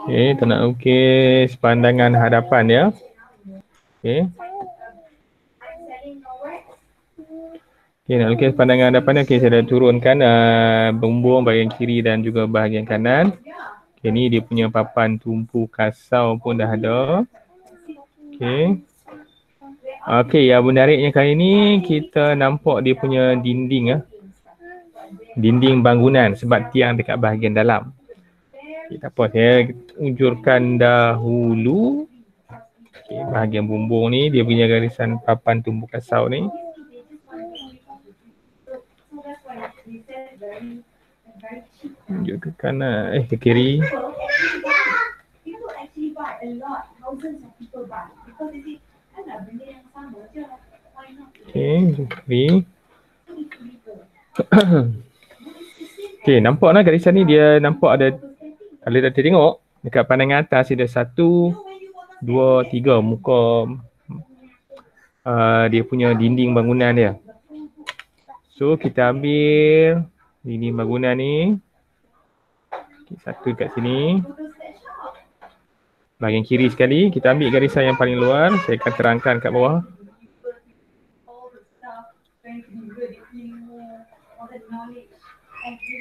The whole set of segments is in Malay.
Okey, kita nak lukis pandangan hadapan ya. Okey. Okey, nak lukis pandangan hadapan ni. Okey, saya dah turunkan bumbung bahagian kiri dan juga bahagian kanan. Okey, ni dia punya papan tumpu kasau pun dah ada. Okey. Okey, yang menariknya kali ni kita nampak dia punya dinding ya. Dinding bangunan sebab tiang dekat bahagian dalam. Okay, tak apa, saya unjurkan dahulu. Okay, bahagian bumbung ni dia punya garisan papan tumpu kasau ni. Tunjuk ke kanan, ke kiri. Okay, kiri. Okay, nampak lah garisan ni dia nampak ada, kalau dah tengok dekat pandangan atas ada 1, 2, 3 muka dia punya dinding bangunan dia. So kita ambil dinding bangunan ni. Okay, satu kat sini. Bahagian kiri sekali, kita ambil garisan yang paling luar. Saya akan terangkan kat bawah.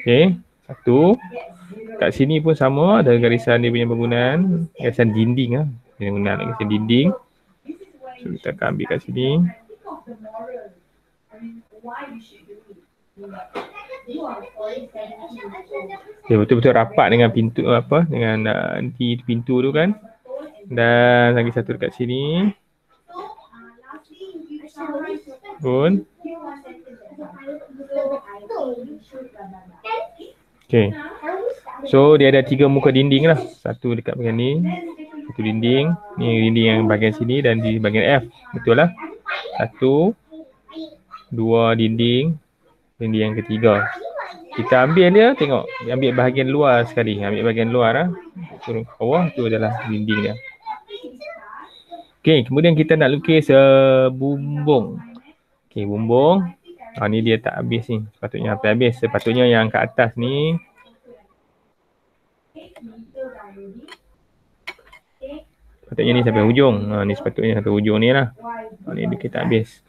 Okay, satu. Kat sini pun sama, ada garisan dia punya bangunan. Garisan dinding lah. Bangunan garisan dinding. So kita akan ambil kat sini. Dia betul-betul rapat dengan pintu apa, dengan nanti pintu tu kan. Dan lagi satu dekat sini. Pun. Okay. So dia ada 3 muka dinding lah. Satu dekat bahagian ni. Satu dinding. Ni dinding yang bahagian sini dan di bahagian F. Betul lah. 1, 2 dinding. Dinding yang ketiga. Kita ambil dia, tengok. Ambil bahagian luar sekali. Ambil bahagian luar lah. Turun ke bawah, tu adalah dinding dia. Okay, kemudian kita nak lukis bumbung. Okay, bumbung. Ni dia tak habis ni. Sepatutnya sampai habis. Sepatutnya yang kat atas ni. Sepatutnya ni sampai hujung. Ni sepatutnya sampai hujung ni lah. Ni kita habis.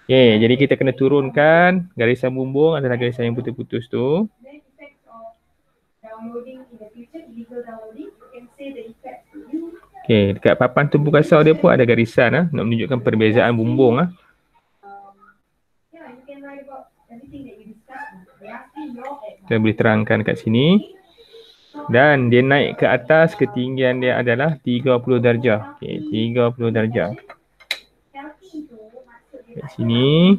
Okay, jadi kita kena turunkan garisan bumbung adalah garisan yang putus-putus tu. Okay, dekat papan tumpu kasau dia pun ada garisan lah. Nak menunjukkan perbezaan bumbung lah. Kita boleh terangkan kat sini. Dan dia naik ke atas, ketinggian dia adalah 30 darjah. Okay, 30 darjah. Kat sini.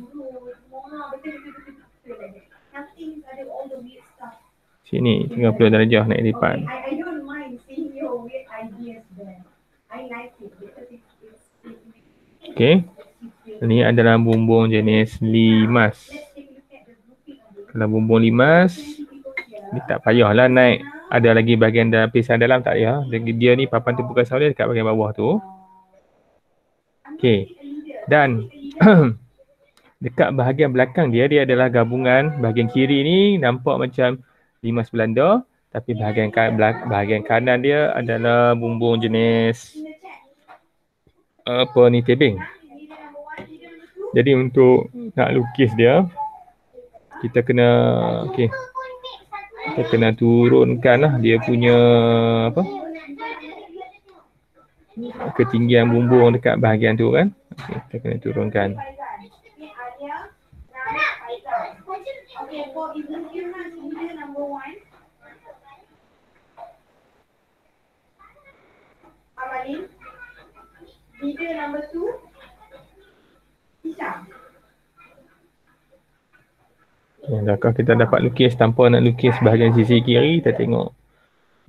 Sini, 30 darjah naik lipat. Okay. Ini adalah bumbung jenis limas. Kalau bumbung limas, dia tak payahlah naik. Ada lagi bahagian lapisan dalam, tak payah. Dia ni papan tumpu kasau dia dekat bahagian bawah tu. Okay. Dan dekat bahagian belakang dia adalah gabungan. Bahagian kiri ni nampak macam limas Belanda. Tapi bahagian kanan dia adalah bumbung jenis apa ni, tebing. Jadi untuk nak lukis dia, kita kena kita kena turunkan lah dia punya apa, ketinggian bumbung dekat bahagian tu kan. Kita kena turunkan. Video number 2. Adakah kita dapat lukis tanpa nak lukis bahagian sisi kiri? Kita tengok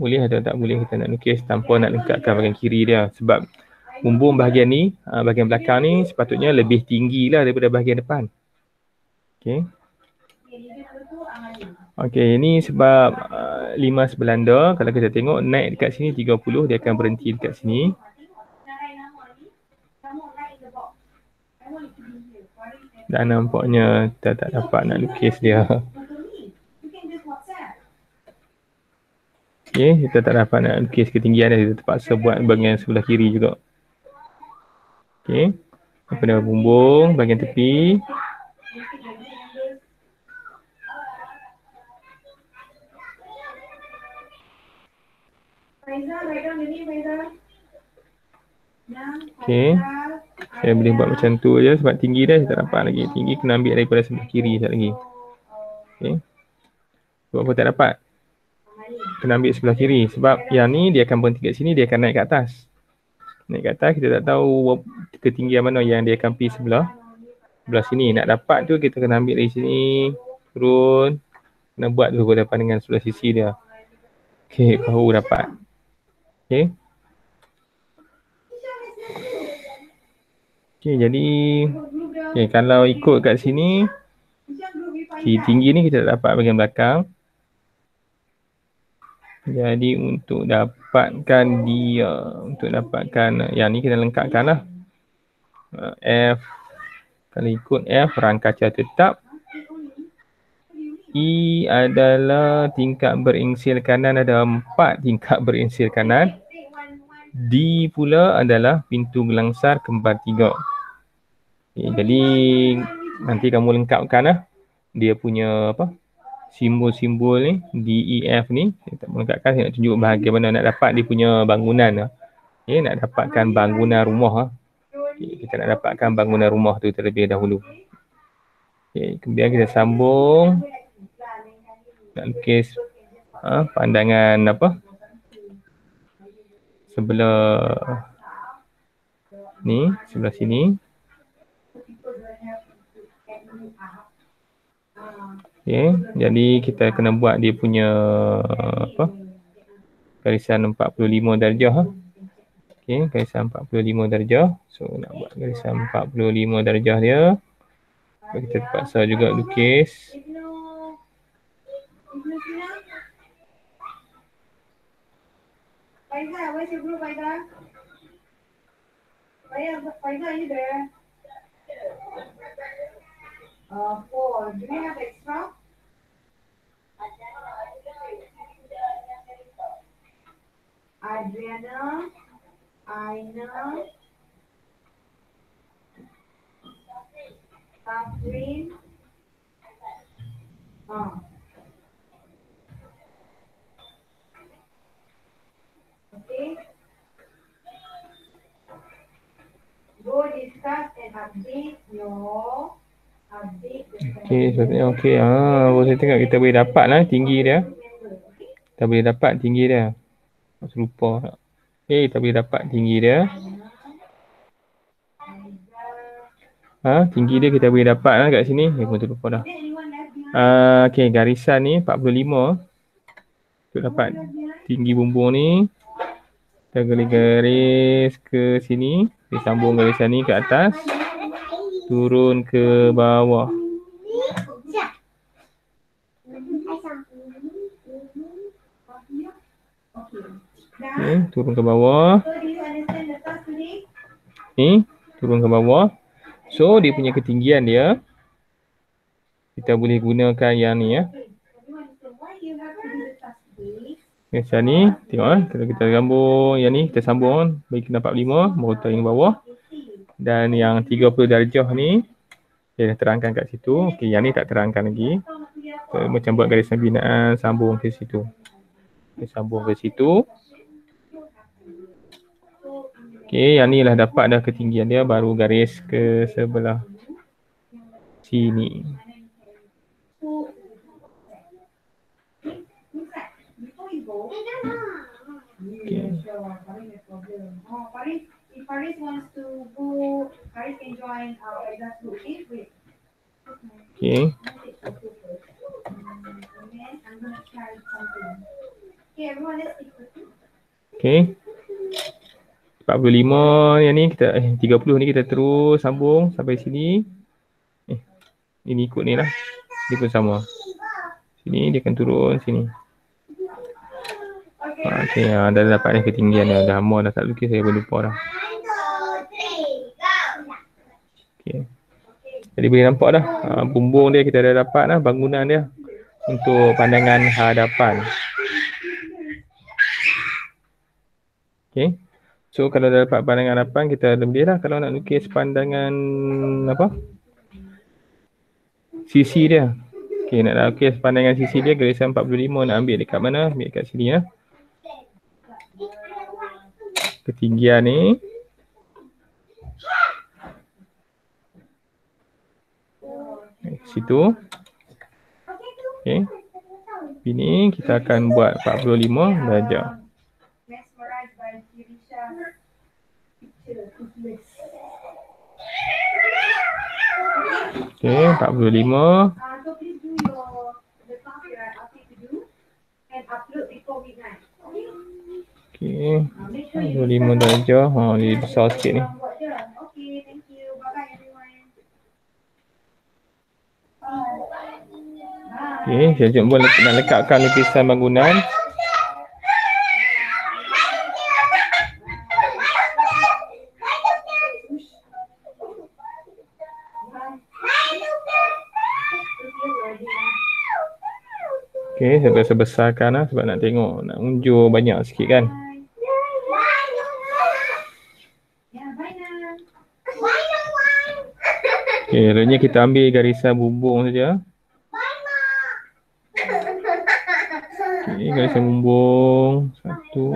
boleh atau tak boleh kita nak lukis tanpa nak lengkapkan bahagian kiri dia. Sebab bumbung bahagian ni, bahagian belakang ni sepatutnya lebih tinggi lah daripada bahagian depan. Okay. Okay, ini sebab limas Belanda. Kalau kita tengok naik dekat sini 30, dia akan berhenti dekat sini. Dan nampaknya kita tak dapat nak lukis dia. Okay, kita tak dapat nak lukis ketinggian dia, kita terpaksa buat bahagian sebelah kiri juga. Okay, pada bumbung bahagian tepi. Okay, saya boleh buat macam tu je sebab tinggi dia saya tak dapat lagi. Tinggi kena ambil daripada sebelah kiri sekejap lagi. Okay, sebab apa tak dapat? Kena ambil sebelah kiri sebab yang ni dia akan berhenti kat sini, dia akan naik ke atas. Naik ke atas kita tak tahu ketinggian mana yang dia akan pergi sebelah sini. Nak dapat tu kita kena ambil dari sini, turun, kena buat dulu pada pandangan sebelah sisi dia. Okay, baru dapat. Okay. Okay, jadi okay, kalau ikut kat sini, tinggi ni kita tak dapat bahagian belakang. Jadi untuk dapatkan dia, untuk dapatkan yang ni kita lengkapkan lah. F, kalau ikut F, rang kaca tetap. E adalah tingkat beringsil kanan, ada 4 tingkat beringsil kanan. D pula adalah pintu gelangsar kembar 3. Okay, jadi nanti kamu lengkapkan lah dia punya apa simbol-simbol ni, D, E, F ni. Kita lengkapkan, saya nak tunjuk bahagian mana nak dapat dia punya bangunan. Okay, nak dapatkan bangunan rumah. Okay, kita nak dapatkan bangunan rumah tu terlebih dahulu. Okay, kemudian kita sambung. Nak lukis pandangan apa sebelah ni, sebelah sini. Okay, jadi kita kena buat dia punya apa garisan 45 darjah. Okay, garisan 45 darjah. So nak buat garisan 45 darjah dia, kita terpaksa juga lukis. Faizal, where's your group, Faizal? Faizal, are you there? 4. Do we have extra? Adriana, Aina, Catherine. Okay. Go discuss and update your okay, sepatutnya okey. Saya tengok kita boleh dapat lah tinggi dia. Kita boleh dapat tinggi dia. Serupa. Okey, kita boleh dapat tinggi dia. Tinggi dia kita boleh dapat lah kat sini. Pun terlupa dah. Okey, garisan ni 45. Untuk dapat tinggi bumbung ni, kita garis ke sini. Kita sambung garisan ni ke atas. Turun ke bawah. Okay, turun ke bawah. Ni, turun ke bawah. So, dia punya ketinggian dia, kita boleh gunakan yang ni ya. Macam ni, tengok kalau kita sambung yang ni, kita sambung bagi kena 45, baru tarik ke bawah. Dan yang 30 darjah ni, saya dah terangkan kat situ. Okey, yang ni tak terangkan lagi. So, macam buat garisan binaan, sambung ke situ. Okay, sambung ke situ. Okey, yang ni lah dapat dah ketinggian dia, baru garis ke sebelah sini. Okay. If Faris wants to go, Faris can join our Aiza's group. Okay. Okay. 45 yang ni kita 30 ni kita terus sambung sampai sini. Ini ikut ni lah. Dia pun sama. Sini dia akan turun sini. Okey, dah dapat ketinggian dah. Dah lama dah tak lukis, saya pun lupa dah. Okey. Jadi boleh nampak dah bumbung dia kita dah dapat dah, bangunan dia untuk pandangan hadapan. Okay. So kalau dah dapat pandangan 8, kita lebih lah kalau nak lukis pandangan apa? Sisi dia. Okay, nak lukis pandangan sisi dia, garisan 45 nak ambil dekat mana? Ambil dekat sini ya. Ketinggian ni. Situ. Okay. Ini kita akan buat 45 darjah. Okay, 45. Okay, 45 darjah. Dia besar sikit ni. Okay, saya cuba nak lekatkan lukisan bangunan. Okay, saya besar-besarkan lah sebab nak tengok, nak unjur banyak sikit kan. Okay, lalunya kita ambil garisan bumbung saja. Okay, garisan bumbung. Satu.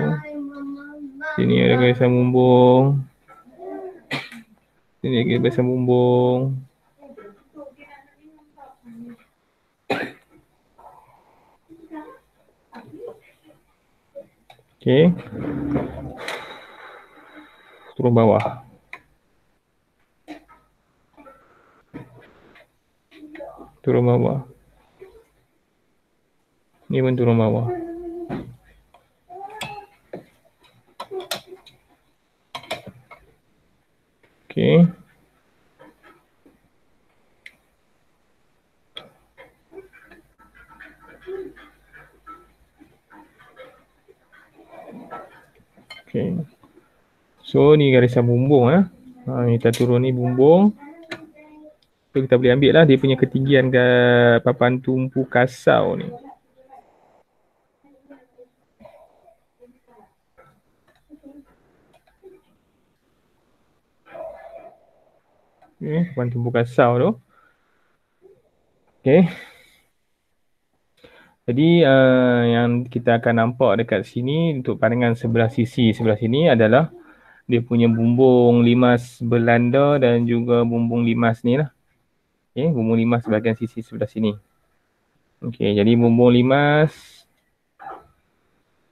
Sini ada garisan bumbung. Sini ada garisan bumbung. Okay. Turun bawah. Turun bawah. Ni pun turun bawah. Okay. Okay. So ni garisan bumbung kita turun ni bumbung. So kita boleh ambil lah dia punya ketinggian ke papan tumpu kasau ni. Okay, papan tumpu kasau tu. Okay. Jadi yang kita akan nampak dekat sini untuk pandangan sebelah sisi sebelah sini adalah dia punya bumbung limas Belanda dan juga bumbung limas ni lah. Okay, bumbung limas bahagian sisi sebelah sini. Okay, jadi bumbung limas.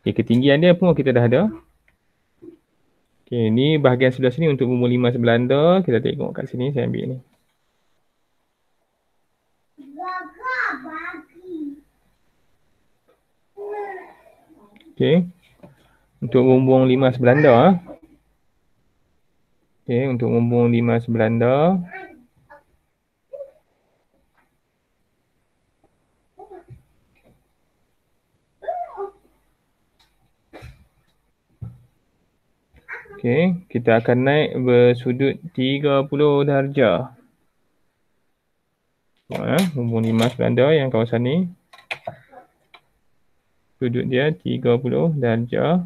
Okay, ketinggian dia pun kita dah ada. Okay, ni bahagian sebelah sini untuk bumbung limas Belanda. Kita tengok kat sini, saya ambil ni. Okay. Untuk bumbung limas Belanda. Okay, untuk bumbung limas Belanda. Okay, kita akan naik bersudut 30 darjah. Bumbung limas Belanda yang kawasan ni. Sudut dia 30 darjah.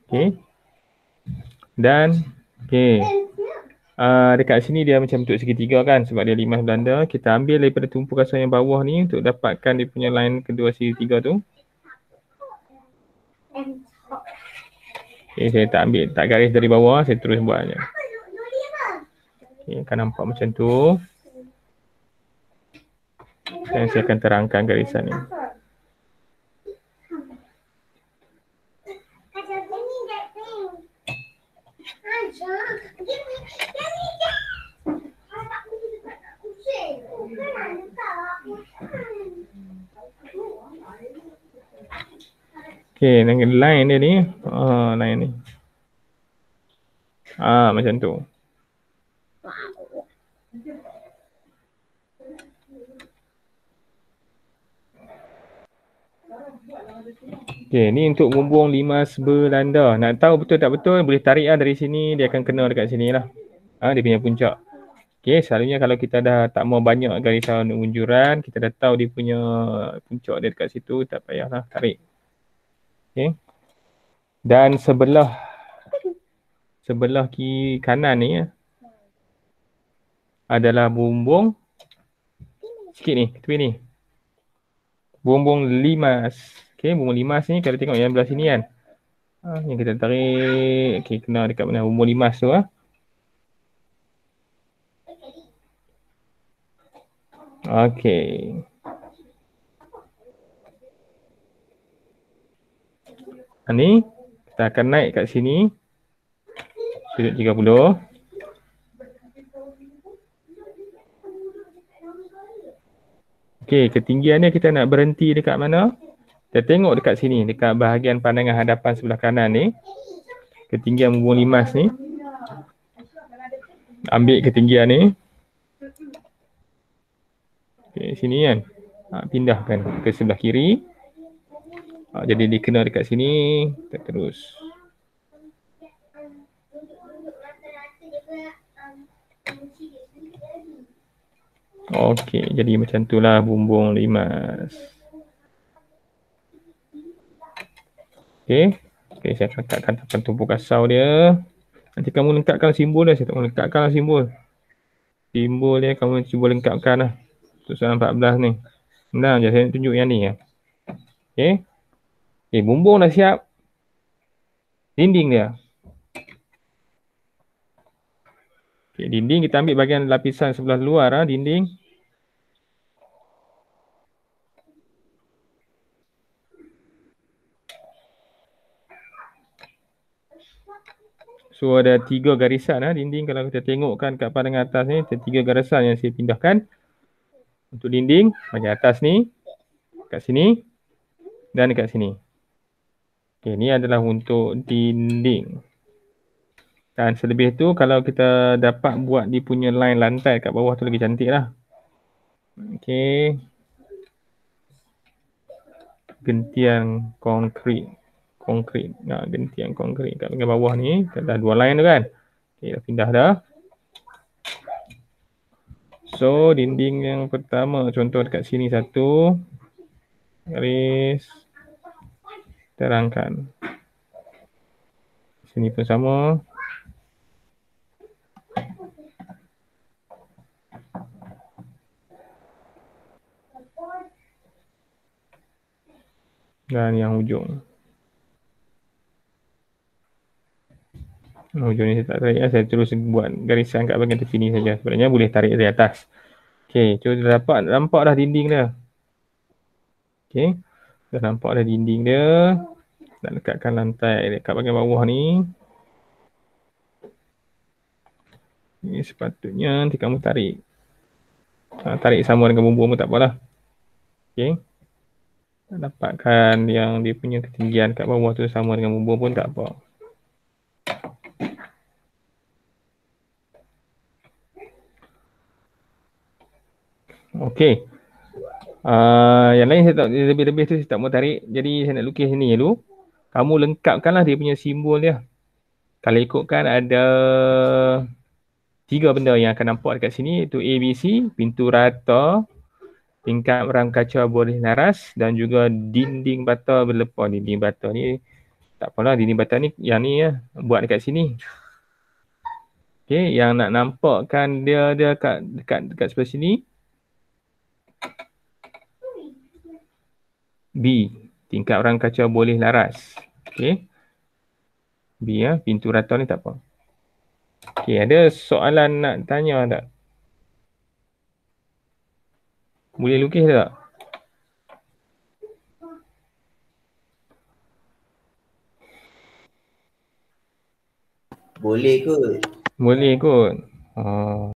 Okay. Dan okay. Dekat sini dia macam bentuk segitiga kan sebab dia limas Belanda. Kita ambil daripada tumpu kasau yang bawah ni untuk dapatkan dia punya line kedua segitiga tu. Okay, saya tak garis dari bawah, saya terus buat je. Okay, akan nampak macam tu. Dan saya akan terangkan garisan ni. Okay, line dia ni. Line ni. Macam tu. Okey, ni untuk bumbung 5 berlanda. Nak tahu betul tak betul, boleh tarik lah dari sini, dia akan kena dekat sini lah. Dia punya puncak. Okey, selalunya kalau kita dah tak mau banyak garisan unjuran, kita dah tahu dia punya puncak dia dekat situ, tak payahlah tarik. Okey. Dan sebelah kiri kanan ni adalah bumbung sikit ni, tepi ni. Bumbung limas. Okey, bumbung limas ni kalau tengok yang belah sini kan. Yang kita tarik, okey, kena dekat mana bumbung limas tu . Okey. Ni kita akan naik kat sini. Sudut 30. Okey, ketinggiannya kita nak berhenti dekat mana? Kita tengok dekat sini, dekat bahagian pandangan hadapan sebelah kanan ni. Ketinggian bumbung limas ni. Ambil ketinggian ni. Okey, sini kan. Pindahkan ke sebelah kiri. Jadi dia kena dekat sini. Kita terus. Okey, jadi macam itulah bumbung limas. Okey. Okey, saya akan letakkan tapan tumpu kasau dia. Nanti kamu lengkapkan simbol dia. Saya tak mahu lengkapkan simbol. Simbol dia kamu cuba lengkapkan lah. Untuk soalan 14 ni. Senang je, saya tunjuk yang ni. Okey. Okey, bumbung dah siap. Dinding dia. Okey, dinding kita ambil bahagian lapisan sebelah luar dinding. So ada 3 garisan dinding. Kalau kita tengokkan kat pandangan atas ni, ada 3 garisan yang saya pindahkan. Untuk dinding, bahagian atas ni, kat sini dan dekat sini. Okey, ni adalah untuk dinding. Dan selebih tu kalau kita dapat buat dia punya line lantai kat bawah tu lagi cantik lah. Okey. Gentian konkrit. Gentian konkrit kat bahagian bawah ni. Kita dah 2 line tu kan. Okey, dah pindah dah. So, dinding yang pertama, contoh dekat sini satu. Garis. Terangkan. Sini pun sama. Dan yang hujung. Hujung ni saya tak tarik saya terus buat garisan kat bahagian tepi ni saja. Sebenarnya boleh tarik dari atas. Okey, cuba nampak dah dinding dia. Okey. Dah nampak dah dinding dia. Nak lekatkan lantai dekat bahagian bawah ni. Ini sepatutnya nanti kamu tarik. Tarik sama dengan bumbung pun tak apalah. Okey. Dapatkan yang dia punya ketinggian kat bawah tu sama dengan bumbung pun tak apa. Okey. Yang lain saya tak, lebih-lebih tu saya tak mau tarik. Jadi saya nak lukis ni dulu. Kamu lengkapkanlah dia punya simbol dia. Kalau ikutkan ada 3 benda yang akan nampak dekat sini, iaitu ABC, pintu rata, tingkap ram kaca boleh laras dan juga dinding bata berlepas. Dinding bata ni tak apalah, dinding bata ni yang ni buat dekat sini. Okey, yang nak nampakkan dia dekat sebelah sini. B, tingkap ram kaca boleh laras. Okey. B pintu rata ni tak apa. Okey, ada soalan nak tanya tak? Boleh lukis tak? Boleh kot. Boleh kot.